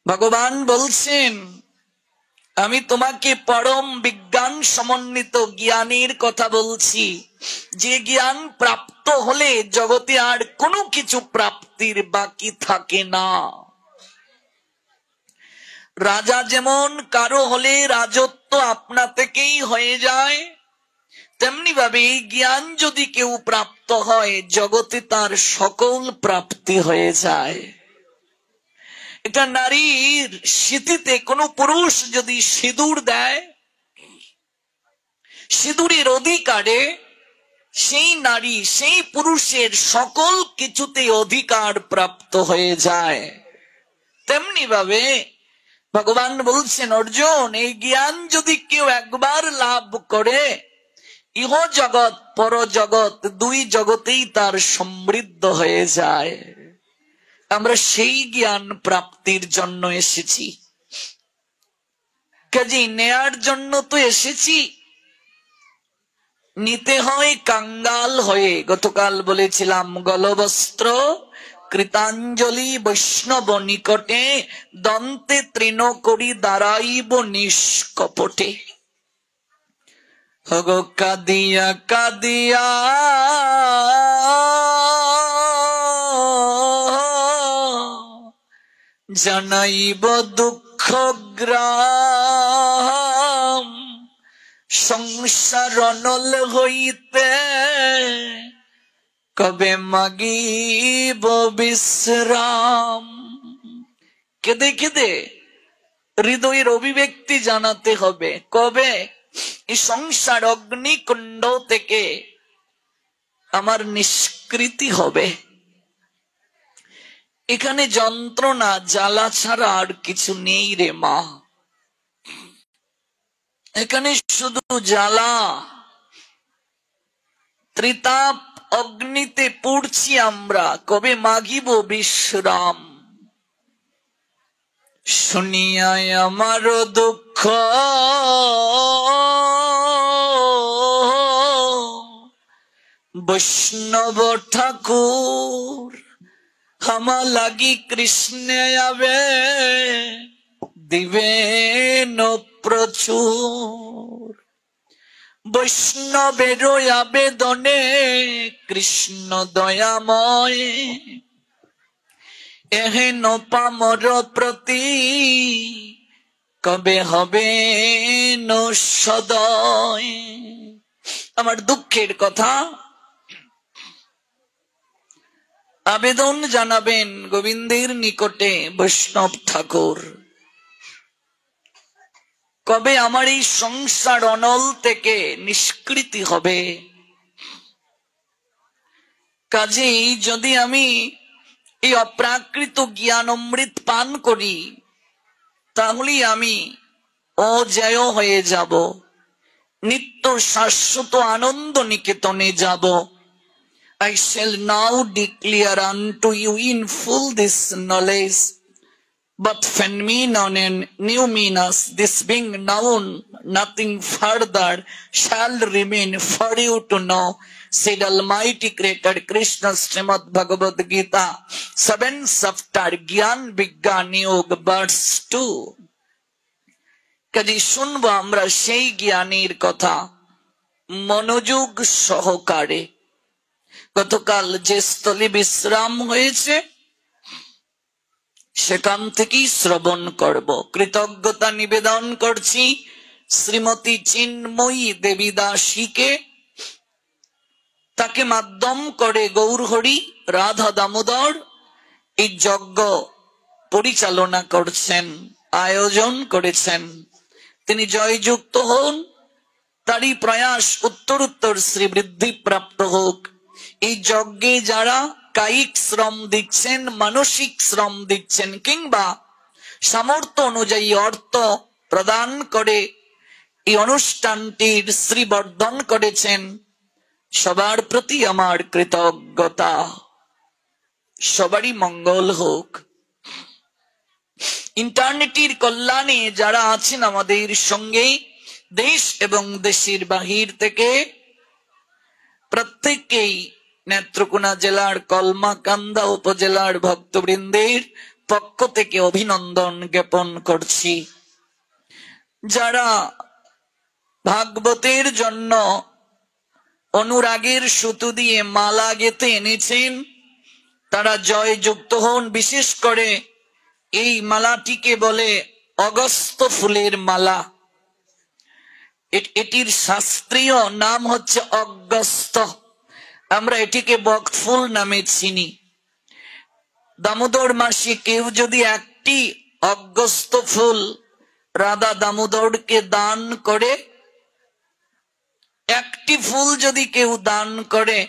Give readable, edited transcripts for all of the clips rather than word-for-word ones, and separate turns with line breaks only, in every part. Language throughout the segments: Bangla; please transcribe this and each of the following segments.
ভগবান বলছেন, আমি তোমাকে পরম বিজ্ঞান সমন্বিত জ্ঞানের কথা বলছি, যে জ্ঞান প্রাপ্ত হলে জগতে আর কোনো কিছু প্রাপ্তির বাকি থাকে না। রাজা যেমন কারো হলে রাজত্ব আপনা থেকেই হয়ে যায়, তেমনি ভাবে এই জ্ঞান যদি কেউ প্রাপ্ত হয় জগতে তার সকল প্রাপ্তি হয়ে যায়। এটা নারীর স্মৃতিতে কোনো পুরুষ যদি সিঁদুর দেয়, সিঁদুরের অধিকারে সেই নারী সেই পুরুষের সকল কিছুতে অধিকার প্রাপ্ত হয়ে যায়। তেমনি ভাবে ভগবান বলছেন, অর্জুন, এই জ্ঞান যদি কেউ একবার লাভ করে, ইহ জগৎ পর জগৎ দুই জগতেই তার সমৃদ্ধ হয়ে যায়। আমরা সেই জ্ঞান প্রাপ্তির জন্য এসেছি, কাজে নেয়ার জন্য তো এসেছি, নিতে হয় কাঙ্গাল হয়ে। গতকাল বলেছিলাম, গলবস্ত্র কৃতাঞ্জলি বৈষ্ণব নিকটে, দন্তে তৃণ করি দাঁড়াইব নিষ্কপটে। হগ কাদিয়া কাদিয়া জানাইব দুঃখ গ্রাম, সংসার অনল হইতে কবে মাগিব বিশ্রাম। কেঁদে কেঁদে হৃদয়ের অভিব্যক্তি জানাতে হবে, কবে এই সংসার অগ্নিকুণ্ড থেকে আমার নিষ্কৃতি হবে। এখানে যন্ত্রণা জ্বালা ছাড়া আর কিছু নেই রে মা, এখানে শুধু জ্বালা। ত্রিতাপ অগ্নিতে পুড়ছি আমরা, কবে মাগিব বিশ্রাম। শুনিয়ায় আমার দুঃখ বৈষ্ণব ঠাকুর, হামা লাগি কৃষ্ণে আবে দিবেন প্রচুর। বৈষ্ণবের আবেদনে কৃষ্ণ দয়াময়, এহেন পামর প্রতি কবে হবে সদয়। আমার দুঃখের কথা আবেদন জানাবেন গোবিন্দের নিকটে বৈষ্ণব ঠাকুর, কবে আমার এই সংসার অনল থেকে নিষ্কৃতি হবে। কাজেই যদি আমি এই অপ্রাকৃত জ্ঞান অমৃত পান করি, তাহলে আমি অজেয় হয়ে যাব, নিত্য শাশ্বত আনন্দ নিকেতনে যাব। I shall now declare unto you in full this knowledge, but phenomenon and numinous, this being known, nothing further shall remain for you to know, said Almighty Creator Krishna, Srimad Bhagavad Gita 7 chapter Gyan Vigyan Yoga verse 2। কাজে শুনবো আমরা সেই জ্ঞানের কথা মনোযোগ সহকারে। গতকাল যে স্থলে বিশ্রাম হয়েছে সেখান থেকেই শ্রবণ করব। কৃতজ্ঞতা নিবেদন করছি শ্রীমতী চিন্ময়ী দেবী দাসীকে, তাকে মাধ্যম করে গৌরহরি রাধা দামোদর এই যজ্ঞ পরিচালনা করছেন, আয়োজন করেছেন। তিনি জয়যুক্ত হন, তারই প্রয়াস উত্তরোত্তর শ্রীবৃদ্ধি প্রাপ্ত হোক। এই যজ্ঞে যারা কায়িক শ্রম দিচ্ছেন, মানসিক শ্রম দিচ্ছেন, কিংবা সামর্থ্য অনুযায়ী অর্থ প্রদান করে এই অনুষ্ঠানটির শ্রীবর্ধন করেছেন, সবার প্রতি আমার কৃতজ্ঞতা। সবারই মঙ্গল হোক। ইন্টারনেটের কল্যাণে যারা আছেন আমাদের সঙ্গে, দেশ এবং দেশের বাহির থেকে, প্রত্যেককেই নেত্রকোনা জেলার কলমাকান্দা উপজেলার ভক্তবৃন্দের পক্ষ থেকে অভিনন্দন জ্ঞাপন করছি। যারা ভাগবতের জন্য অনুরাগের সুতো দিয়ে মালা গেঁথে এনেছেন তারা জয়যুক্ত হন। বিশেষ করে এই মালাটিকে বলে অগস্ত্য ফুলের মালা। এটির শাস্ত্রীয় নাম হচ্ছে অগস্ত্য, আমরা এটিকে বকফুল নামে চিনি। দামোদর মাসে কেউ যদি একটি অগস্ত্য ফুল রাধা দামোদরকে দান করে, একটি ফুল যদি কেউ দান করে,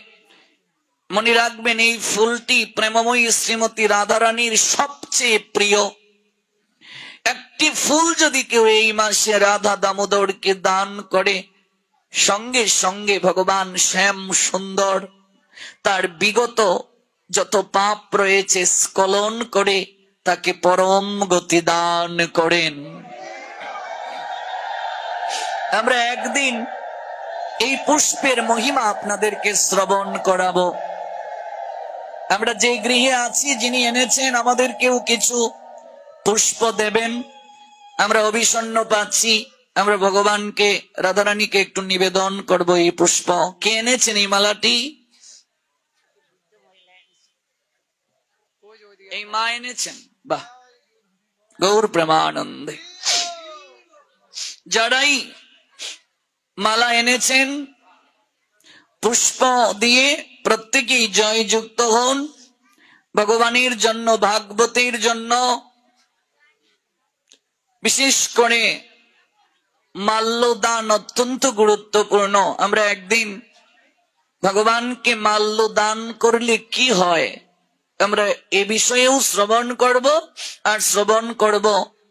মনে রাখবেন এই ফুলটি প্রেমময়ী শ্রীমতী রাধারানীর সবচেয়ে প্রিয়। একটি ফুল যদি কেউ এই মাসে রাধা দামোদরকে দান করে, সঙ্গে সঙ্গে ভগবান শ্যাম সুন্দর তার বিগত যত পাপ রয়েছে স্খলন করে তাকে পরম গতি দান করেন। আমরা একদিন এই পুষ্পের মহিমা আপনাদেরকে শ্রবণ করাবো। আমরা যে গৃহে আছি, যিনি এনেছেন আমাদেরকেও কিছু পুষ্প দেবেন। আমরা অভিসন্ন পাচ্ছি, আমরা ভগবানকে রাধারানীকে একটু নিবেদন করব এই পুষ্প। কে এনেছেন এই মালাটি? এই মা এনেছেন। বাহ, গৌর প্রেমানন্দে। যারাই মালা এনেছেন পুষ্প দিয়ে প্রত্যেকেই জয়যুক্ত হন। ভগবানের জন্য, ভাগবতের জন্য, বিশেষ করে মাল্যদান অত্যন্ত গুরুত্বপূর্ণ। আমরা একদিন ভগবানকে মাল্য দান করলে কি হয় আমরা এ বিষয়েও শ্রবণ করব, আর শ্রবণ করব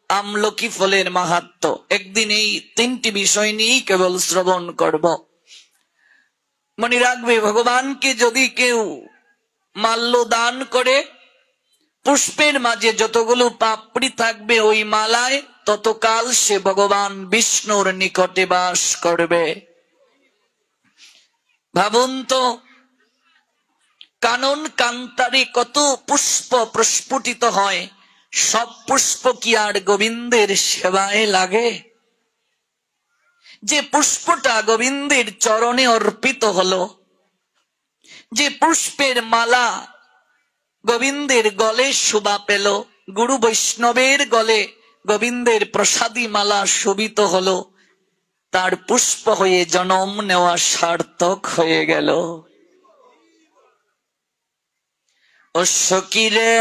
আমলকি ফলের মাহাত্ম্য। একদিন এই তিনটি বিষয় নিয়েই কেবল শ্রবণ করব। মনে রাখবে, ভগবানকে যদি কেউ মাল্য দান করে, পুষ্পের মাঝে যতগুলো পাপড়ি থাকবে ওই মালায়, ততকাল সে ভগবান বিষ্ণুর নিকটে বাস করবে। ভাবুন তো, কানন কান্তারে কত পুষ্প প্রস্ফুটিত হয়, সব পুষ্প কি আর গোবিন্দের সেবায় লাগে? যে পুষ্পটা গোবিন্দের চরণে অর্পিত হলো, যে পুষ্পের মালা গোবিন্দের গলে শোভা পেল, গুরু বৈষ্ণবের গলে গোবিন্দের প্রসাদী মালা শোভিত হলো, তার পুষ্প হয়ে জন্ম নেওয়া সার্থক হয়ে গেল। ও সখী রে,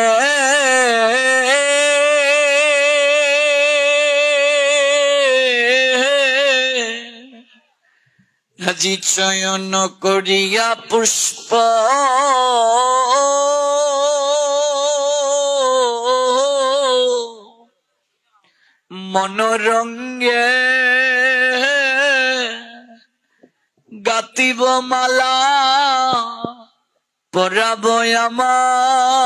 আজি চয়ন করিয়া পুষ্প মনোরঙ্গে গাতিব মালা পরাব আমার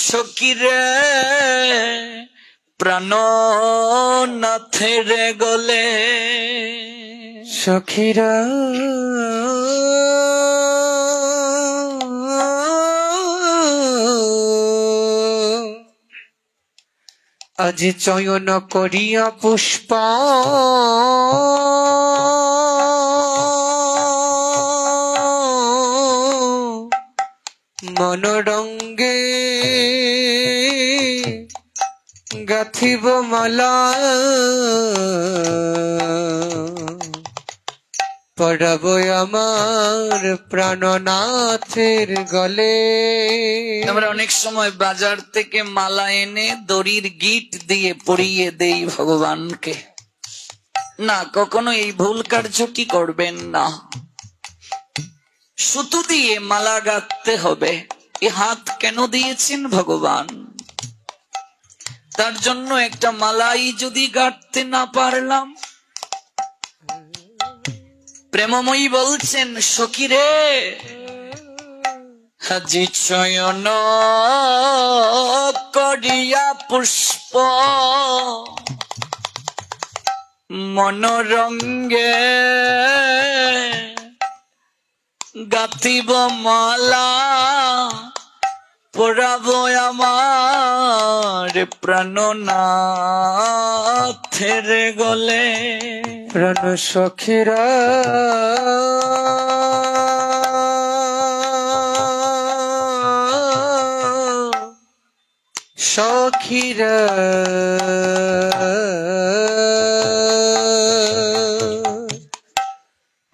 সখী রে, প্রাণনাথের গলে।
সখীরা আজি চয়ন করিয়া পুষ্প মনোরঙ্গে গাথিব মালা পড়াব আমার প্রাণনাথের গলে।
আমরা অনেক সময় বাজার থেকে মালা এনে দড়ির গিট দিয়ে পরিয়ে দেই ভগবানকে। না, কখনো এই ভুল কার্যটি করবেন না। সুতো দিয়ে মালা গাঁথতে হবে। এ হাত কেন দিয়েছেন ভগবান? তার জন্য একটা মালাই যদি গাঁথতে না পারলাম। প্রেমময়ী বলছেন, সখী রে, আজি চয়ন করিয়া পুষ্প মনোরঙ্গে গাথিব মালা পড়াবো আমার প্রাণনাথের গলে।
প্রাণ সখীরা সখীরা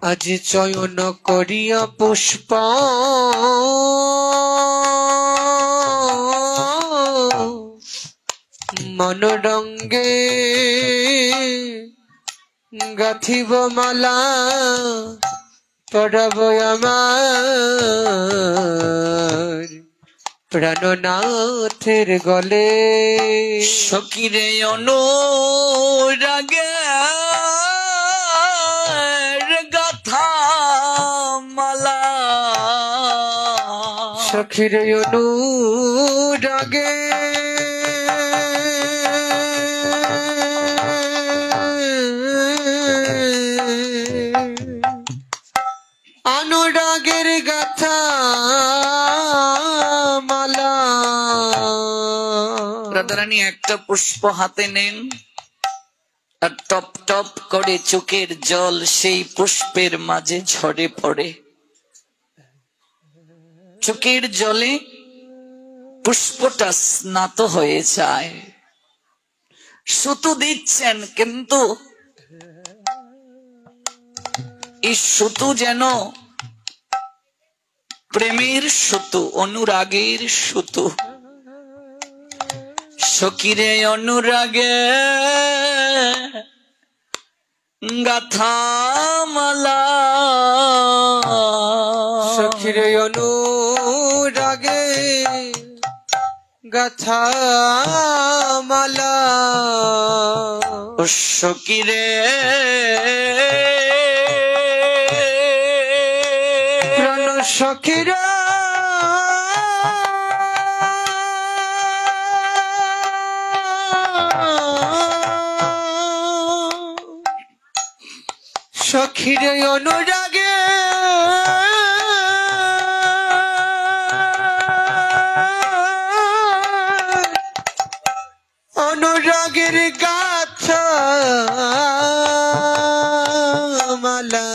আজ চয়ন করিয়া পুষ্প মনোরঙ্গে গাথিব মালা পড়াব আমার প্রাণনাথের গলে।
সখীরে অনুরাগে গাথা মালা,
সখীর অনুরাগে অনুরাগের গাথা মালা।
রাধারানী একটা পুষ্প হাতে নেন আর টপ টপ করে চোখের জল সেই পুষ্পের মাঝে ঝরে পড়ে। চোখের জলে পুষ্পটা স্নাত হয়ে যায়। সুতো দিচ্ছেন, কিন্তু এই সুতো যেন প্রেমের সুতো, অনুরাগের সুতো। সখীরে অনুরাগে গাথা মালা,
সখীর অনুরাগে গাথা মালা।
ও সখীরে
প্রাণ সখীরা সখীর অনুরাগে অনুরাগের গাথা মালা।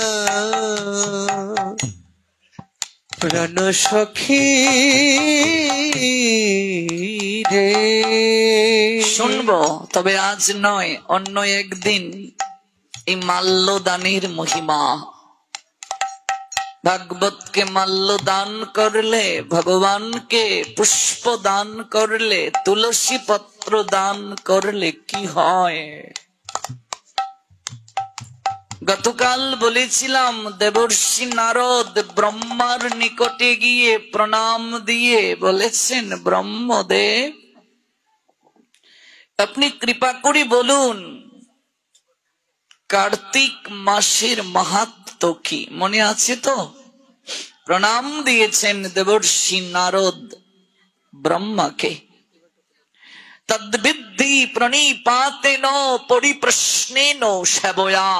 প্রাণ সখী রে।
শুনবো, তবে আজ নয়, অন্য একদিন এই মাল্যদানের মহিমা। ভাগবতকে মাল্য দান করলে, ভগবানকে পুষ্প দান করলে, তুলসী পত্র দান করলে কি হয়। গতকাল বলেছিলাম দেবর্ষি নারদ ব্রহ্মার নিকটে গিয়ে প্রণাম দিয়ে বলেছেন, ব্রহ্মদেব আপনি কৃপা করে বলুন কার্তিক মাসের মাহাত্ম্য কি, মনে আছে তো? প্রণাম দিয়েছেন দেবর্ষি নারদ ব্রহ্মাকে। তদ্বিদ্ধি প্রণিপাতেন পরিপ্রশ্নেন সেবয়া।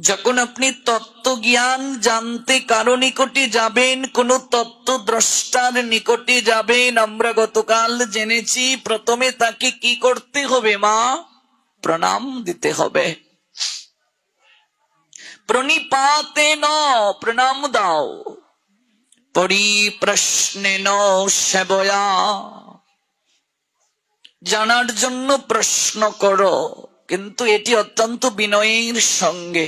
যখন আপনি তত্ত্ব জ্ঞান জানতে কারো নিকটে যাবেন, কোন তত্ত্বদ্রষ্টার নিকটে যাবেন, আমরা গতকাল জেনেছি প্রথমে তাকে কি করতে হবে মা? প্রণাম দিতে হবে। প্রণিপাতেন, প্রণাম দাও। পরিপ্রশ্নেন সেবয়া, জানার জন্য প্রশ্ন করো, কিন্তু এটি অত্যন্ত বিনয়ের সঙ্গে।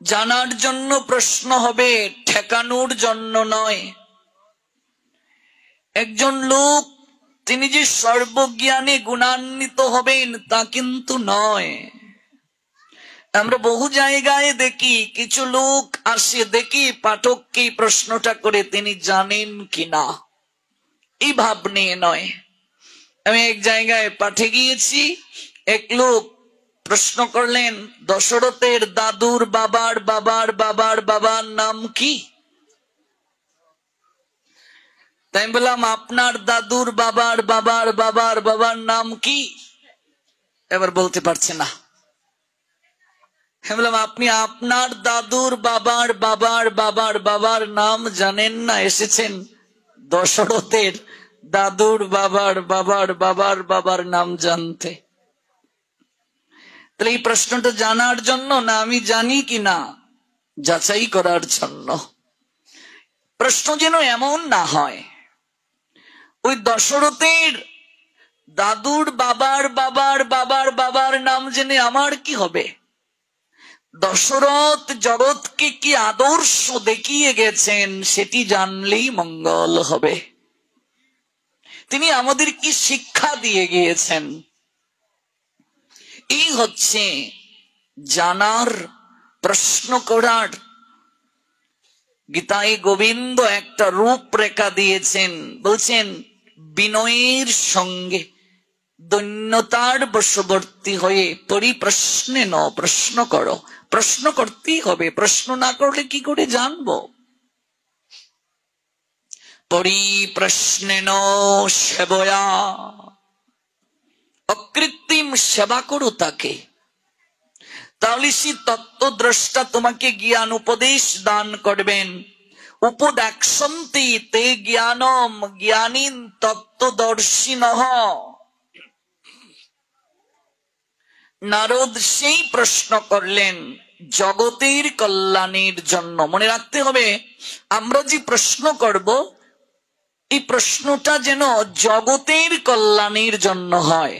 জানার জন্য প্রশ্ন হবে, ঠেকানোর জন্য নয়। একজন লোক তিনি যে সর্বজ্ঞানে গুণান্বিত হবেন তা কিন্তু নয়। আমরা বহু জায়গায় দেখি কিছু লোক আসে, দেখি পাঠককে প্রশ্নটা করে তিনি জানেন কিনা, এই ভাব নিয়ে নয়। আমি এক জায়গায় পাঠে গিয়েছি, এক লোক প্রশ্ন করলেন দশরথের দাদুর বাবার বাবার বাবার বাবার নাম কি? তাই বললাম আপনার দাদুর বাবার বাবার বাবার বাবার নাম কি? এবার বলতে পারছে না। আমি বললাম, আপনি আপনার দাদুর বাবার বাবার বাবার বাবার নাম জানেন না? এসেছেন দশরথের দাদুর বাবার বাবার বাবার বাবার নাম জানতে। তাহলে এই প্রশ্নটা জানার জন্য, না আমি জানি কি না যাচাই করার জন্য? প্রশ্ন যেন এমন না হয় ওই দশরথের দাদুর বাবার বাবার বাবার বাবার নাম জেনে আমার কি হবে? দশরথ জগৎকে কি আদর্শ দেখিয়ে গেছেন সেটি জানলেই মঙ্গল হবে। তিনি আমাদের কি শিক্ষা দিয়ে গিয়েছেন, এই হচ্ছে জানার, প্রশ্ন করার। গীতায় গোবিন্দ একটা রূপরেখা দিয়েছেন, বলছেন বিনয়ের সঙ্গে দৈন্যতার বশবর্তী হয়ে পরিপ্রশ্নে ন প্রশ্ন করো। প্রশ্ন করতেই হবে, প্রশ্ন না করলে কি করে জানবো? পরিপ্রশ্নে ন সেবয়া, অকৃত্রিম সেবা করো তাকে, তাহলে সে তত্ত্বদ্রষ্টা তোমাকে জ্ঞান উপদেশ দান করবেন। উপদেক্ষন্তি তে জ্ঞানম জ্ঞানীন তত্ত্বদর্শিনঃ। নারদ সেই প্রশ্ন করলেন জগতের কল্যাণের জন্য। মনে রাখতে হবে, আমরা যে প্রশ্ন করব এই প্রশ্নটা যেন জগতের কল্যাণের জন্য হয়।